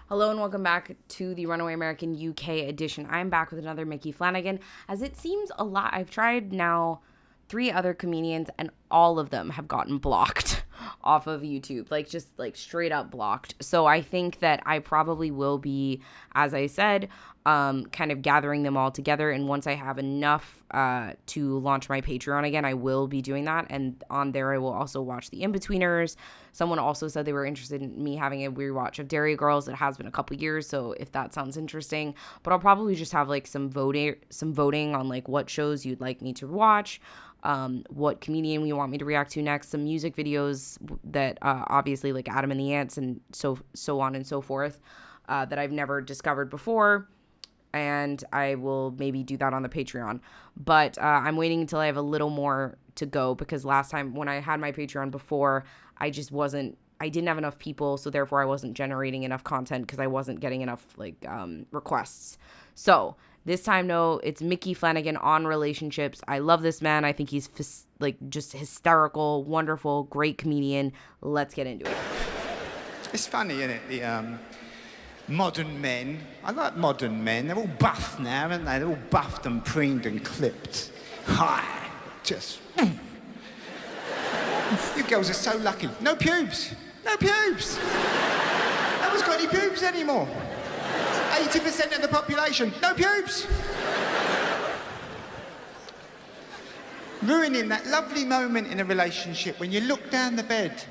Hello and welcome back to the Runaway American UK edition. I'm back with another Micky Flanagan. As it seems a lot, I've tried now 3 other comedians and all of them have gotten blocked off of YouTube, just straight up blocked. So I think that I probably will be, as I said, kind of gathering them all together. And once I have enough to launch my Patreon again, I will be doing that. And on there, I will also watch the In-Betweeners. Someone also said they were interested in me having a rewatch of Dairy Girls. It has been a couple years, so if that sounds interesting. But I'll probably just have some voting on what shows you'd like me to watch, what comedian you want me to react to next, some music videos that obviously Adam and the Ants and so on and so forth that I've never discovered before. And I will maybe do that on the Patreon. But I'm waiting until I have a little more to go because last time when I had my Patreon before, I didn't have enough people, so therefore I wasn't generating enough content because I wasn't getting enough requests. So this time, no, it's Micky Flanagan on relationships. I love this man. I think he's just hysterical, wonderful, great comedian. Let's get into it. It's funny, isn't it? The modern men. I like modern men. They're all buff now, aren't they? They're all buffed and preened and clipped. Hi. Just... You girls are so lucky. No pubes. No pubes. No one's got any pubes anymore. 80% of the population. No pubes. Ruining that lovely moment in a relationship when you look down the bed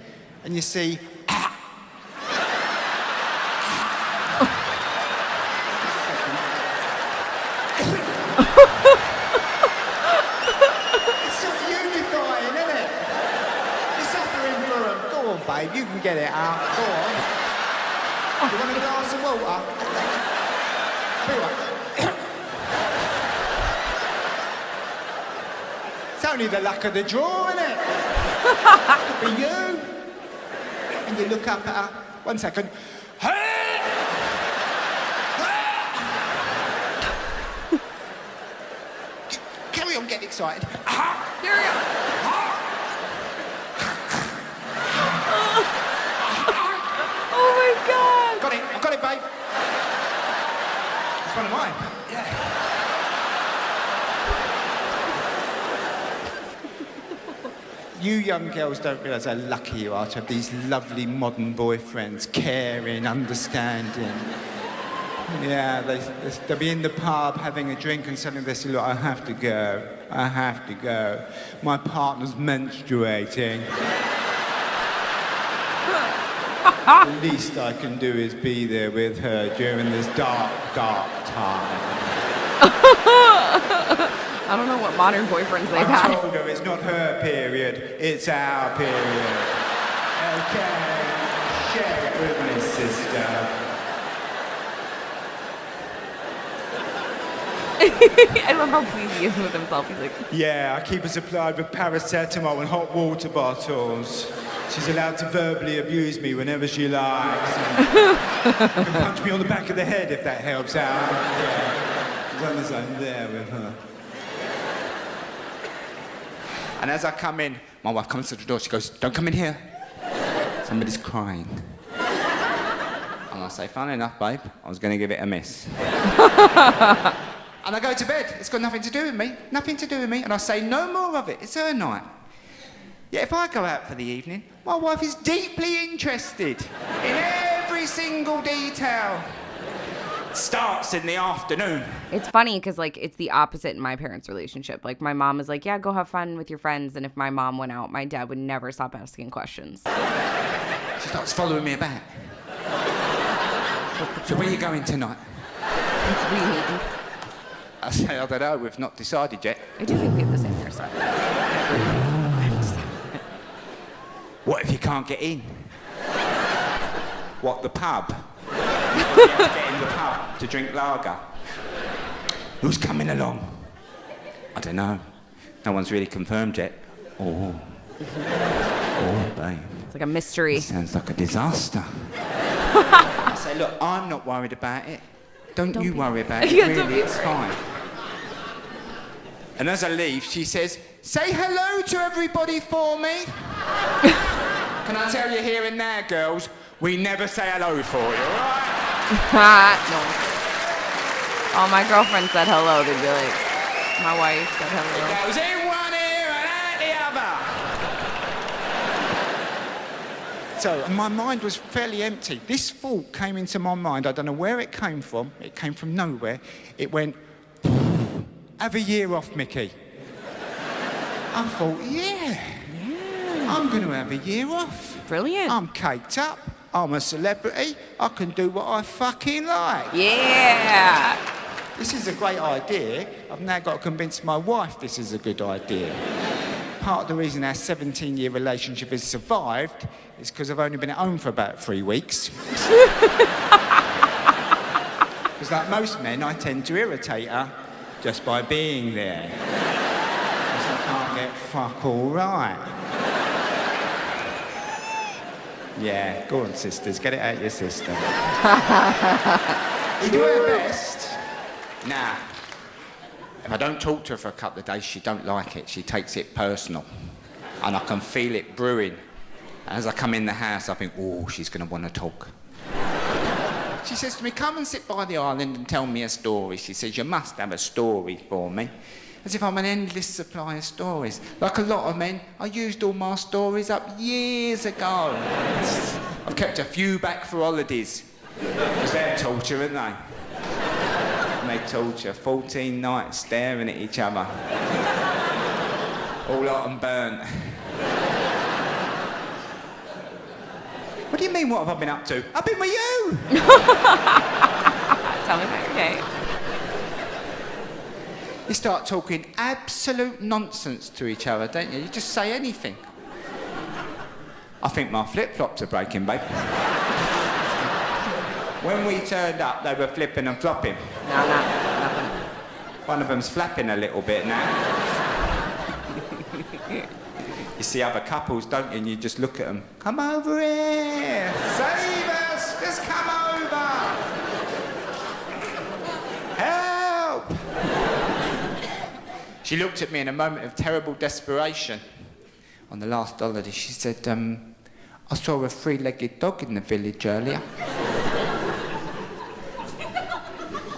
and you see... Babe, you can get it out. Go on. You want a glass of water? It's only the luck of the draw, isn't it? Could be you. And you look up at her. 1 second. Carry on, get excited. Carry on. Oh my God! Got it, I've got it, babe. It's one of mine. Yeah. You young girls don't realise how lucky you are to have these lovely modern boyfriends, caring, understanding. Yeah, they'll be in the pub having a drink and suddenly they say, look, I have to go. My partner's menstruating. The least I can do is be there with her during this dark, dark time. I don't know what modern boyfriends they've had. I told her it's not her period, it's our period. Okay, share it with my sister. I love how pleased he is with himself. He's like... Yeah, I keep her supplied with paracetamol and hot water bottles. She's allowed to verbally abuse me whenever she likes. Can punch me on the back of the head if that helps out. Yeah. As long as I'm there with her. And as I come in, my wife comes to the door, she goes, don't come in here. Somebody's crying. And I say, fine enough, babe, I was going to give it a miss. And I go to bed, it's got nothing to do with me, And I say, no more of it, it's her night. Yet if I go out for the evening, my wife is deeply interested in every single detail. It starts in the afternoon. It's funny because it's the opposite in my parents' relationship. My mom is like, yeah, go have fun with your friends. And if my mom went out, my dad would never stop asking questions. She starts following me about. So where are you going tonight? I say, I don't know, we've not decided yet. I do think we have the same hairstyle. What if you can't get in? What, the pub? You have to get in the pub to drink lager. Who's coming along? I don't know. No one's really confirmed yet. Oh, babe. It's like a mystery. It sounds like a disaster. I say, look, I'm not worried about it. Don't you worry about it, really, it's fine. And as I leave, she says, say hello to everybody for me. Can I tell you here and now, girls, we never say hello for you, all right? No. All my girlfriends said hello. They'd be like, my wife said hello. Goes in one ear and out the other. So my mind was fairly empty. This thought came into my mind. I don't know where it came from. It came from nowhere. It went, have a year off, Mickey. I thought, yeah, I'm going to have a year off. Brilliant. I'm caked up. I'm a celebrity. I can do what I fucking like. Yeah. This is a great idea. I've now got to convince my wife this is a good idea. Part of the reason our 17-year relationship has survived is because I've only been at home for about 3 weeks. Because like most men, I tend to irritate her just by being there. Because I can't get fuck all right. Yeah, go on, sisters, get it out your system. We do our best. Now, if I don't talk to her for a couple of days, she don't like it. She takes it personal. And I can feel it brewing. As I come in the house, I think, oh, she's going to want to talk. She says to me, come and sit by the island and tell me a story. She says, you must have a story for me. As if I'm an endless supply of stories. Like a lot of men, I used all my stories up years ago. I've kept a few back for holidays. Because they're torture, aren't they? And they torture 14 nights staring at each other. All hot and burnt. What do you mean, what have I been up to? I've been with you! Tell me about your day. You start talking absolute nonsense to each other, don't you? You just say anything. I think my flip-flops are breaking, babe. When we turned up, they were flipping and flopping. No, nothing. One of them's flapping a little bit now. You see other couples, don't you? And you just look at them. Come over here! Save us! Just come over! Help! She looked at me in a moment of terrible desperation. On the last holiday, she said, I saw a three-legged dog in the village earlier.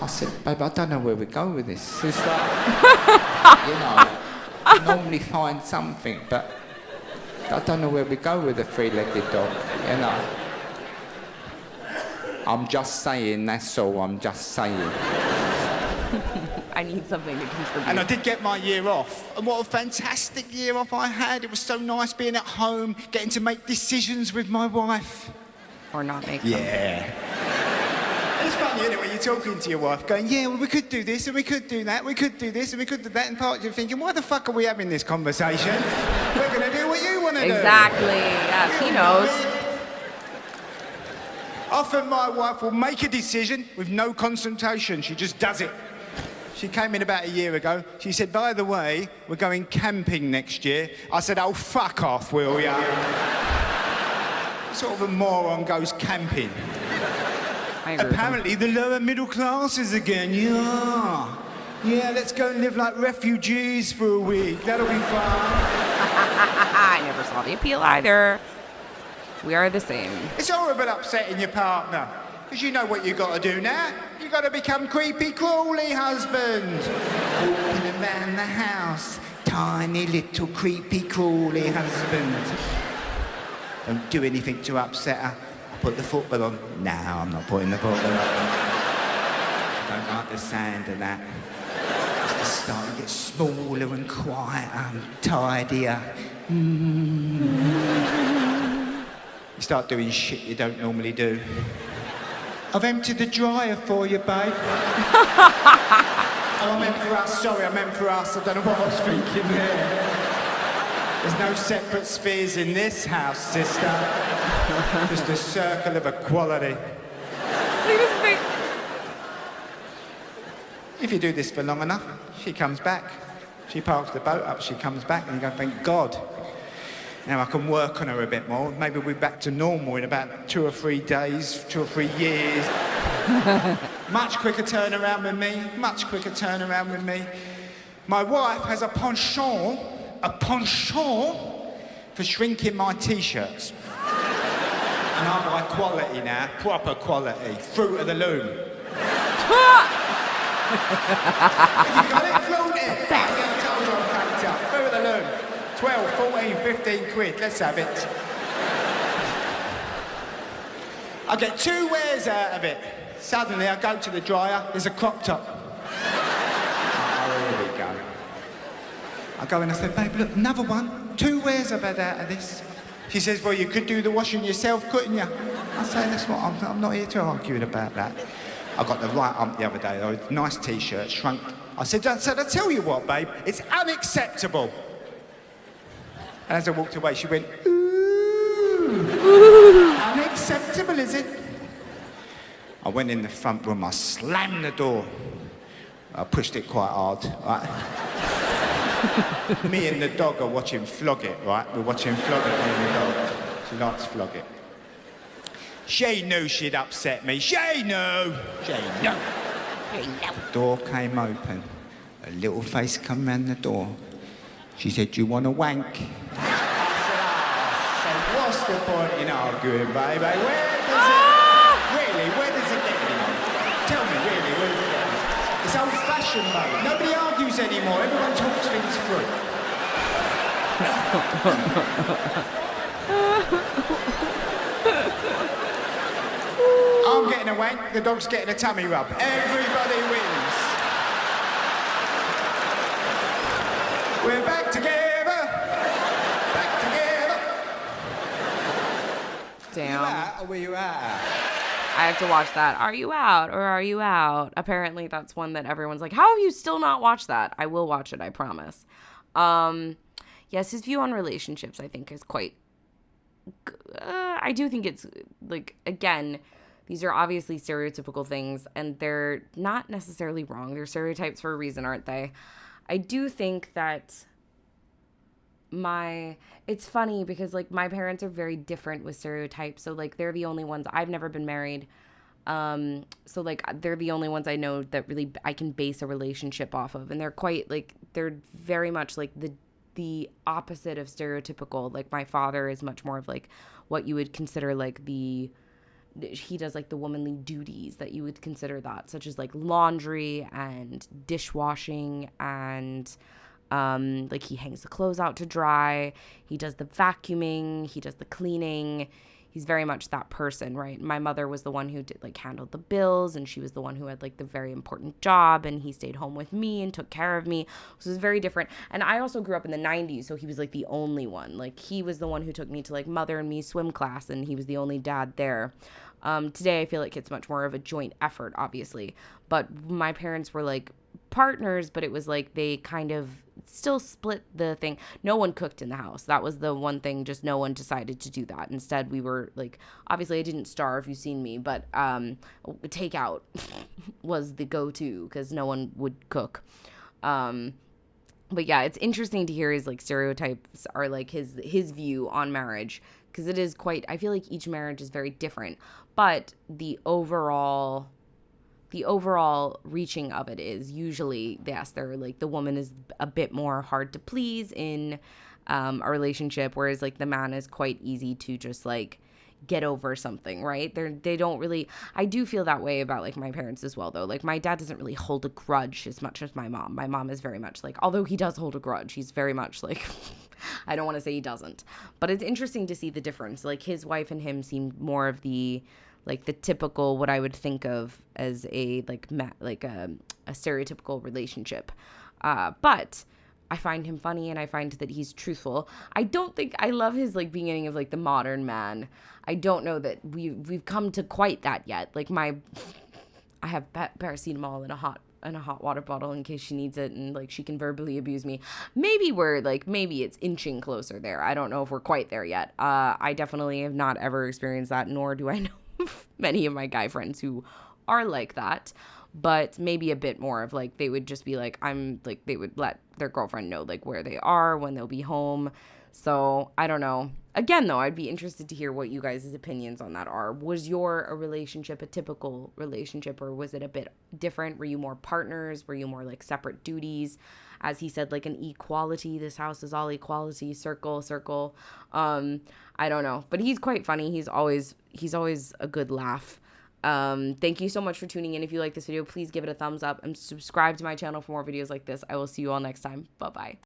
I said, babe, I don't know where we go with this. It's like, you know, I normally find something, but I don't know where we go with a three-legged dog, you know. I'm just saying, that's all, I'm just saying. I need something to contribute. And I did get my year off. And what a fantastic year off I had. It was so nice being at home, getting to make decisions with my wife. Or not make them. Yeah. It's funny, isn't it, when you're talking to your wife, going, yeah, well, we could do this, and we could do that, we could do this, and we could do that, and part of you thinking, why the fuck are we having this conversation? We're going to do what you want to do. Exactly. Yes, he knows. Often my wife will make a decision with no consultation. She just does it. She came in about a year ago. She said, by the way, we're going camping next year. I said, oh, fuck off, will ya? Sort of a moron goes camping. Apparently the lower middle classes again, yeah. Yeah, let's go and live like refugees for a week. That'll be fun. I never saw the appeal either. We are the same. It's horrible upsetting your partner. Because you know what you got to do now. You got to become creepy crawly husband. Walking around the house, tiny little creepy crawly husband. Don't do anything to upset her. Put the football on. No, I'm not putting the football on. I don't like the sound of that. It's just starting to get smaller and quieter and tidier. You start doing shit you don't normally do. I've emptied the dryer for you, babe. Oh, I meant for us. Sorry, I meant for us. I don't know what I was thinking there. There's no separate spheres in this house, sister. Just a circle of equality. If you do this for long enough, she comes back. She parks the boat up, she comes back, and you go, thank God. Now I can work on her a bit more. Maybe we'll be back to normal in about 2 or 3 days, 2 or 3 years. Much quicker turnaround with me, much quicker turnaround with me. My wife has a penchant for shrinking my T-shirts. And I buy quality now, proper quality. Fruit of the loom. Have you got it? Flaunt it. I told you I'm cracked up. Fruit of the loom. 12, 14, 15 quid. Let's have it. I get 2 wears out of it. Suddenly I go to the dryer, there's a crop top. Oh, here we go. I go in, I said, babe, look, another one. 2 wears I've had out of this. She says, well, you could do the washing yourself, couldn't you? I say, that's what, I'm not here to argue about that. I got the right ump the other day, though, a nice T-shirt, shrunk. I said, I tell you what, babe, it's unacceptable. And as I walked away, she went, ooh, unacceptable, is it? I went in the front room, I slammed the door. I pushed it quite hard, right? Me and the dog are watching Flog It, right? We're watching Flog It, me and the dog. She likes Flog It. She knew she'd upset me. She knew. The door came open. A little face come round the door. She said, do you want a wank? I said, what's the point in arguing, baby? Where does it get you? Tell me, really, where does it get you? It's old-fashioned, mate. Nobody argues anymore. Everyone talks things through. I'm getting a wank, the dog's getting a tummy rub. Everybody wins. We're back together. Back together. Damn. Were you out or were you out? I have to watch that. Are you out or are you out? Apparently that's one that everyone's like, how have you still not watched that? I will watch it, I promise. Yes, his view on relationships, I think, is quite... I do think it's, like, again, these are obviously stereotypical things, and they're not necessarily wrong. They're stereotypes for a reason, aren't they? I do think that it's funny because, like, my parents are very different with stereotypes. So, like, they're the only ones. I've never been married. So, like, they're the only ones I know that really I can base a relationship off of. And they're quite, like, they're very much, like, the opposite of stereotypical. Like, my father is much more of, like, what you would consider, like, he does, like, the womanly duties that you would consider that, such as, like, laundry and dishwashing and... like, he hangs the clothes out to dry, he does the vacuuming, he does the cleaning. He's very much that person, right? My mother was the one who did, like, handled the bills, and she was the one who had, like, the very important job, and he stayed home with me and took care of me. So it was very different. And I also grew up in the 90s, so he was, like, the only one. Like, he was the one who took me to, like, Mother and Me swim class, and he was the only dad there. Today I feel like it's much more of a joint effort, obviously. But my parents were, like, partners, but it was like they kind of still split the thing. No one cooked in the house. That was the one thing, just no one decided to do that. Instead, we were like, obviously I didn't starve, you've seen me, but takeout was the go-to because no one would cook. But yeah, it's interesting to hear his, like, stereotypes are, like, his view on marriage, because it is quite, I feel like each marriage is very different, but the overall reaching of it is usually, yes, they're like, the woman is a bit more hard to please in a relationship, whereas, like, the man is quite easy to just, like, get over something, right? They don't really, I do feel that way about, like, my parents as well, though. Like, my dad doesn't really hold a grudge as much as my mom. My mom is very much like, although he does hold a grudge, he's very much like, I don't want to say he doesn't, but it's interesting to see the difference. Like, his wife and him seem more of the, like, the typical, what I would think of as a, like, a stereotypical relationship. But I find him funny, and I find that he's truthful. I don't think, I love his, like, beginning of, like, the modern man. I don't know that we've come to quite that yet. Like, I have paracetamol in a hot water bottle in case she needs it, and, like, she can verbally abuse me. Maybe it's inching closer there. I don't know if we're quite there yet. I definitely have not ever experienced that, nor do I know many of my guy friends who are like that, but maybe a bit more of, like, they would just be like, they would let their girlfriend know, like, where they are, when they'll be home, So I don't know. Again, though, I'd be interested to hear what you guys' opinions on that are. Was your relationship a typical relationship, or was it a bit different? Were you more partners? Were you more like separate duties? As he said, like an equality. This house is all equality. Circle, circle. I don't know, but he's quite funny. He's always a good laugh. Thank you so much for tuning in. If you like this video, please give it a thumbs up and subscribe to my channel for more videos like this. I will see you all next time. Bye bye.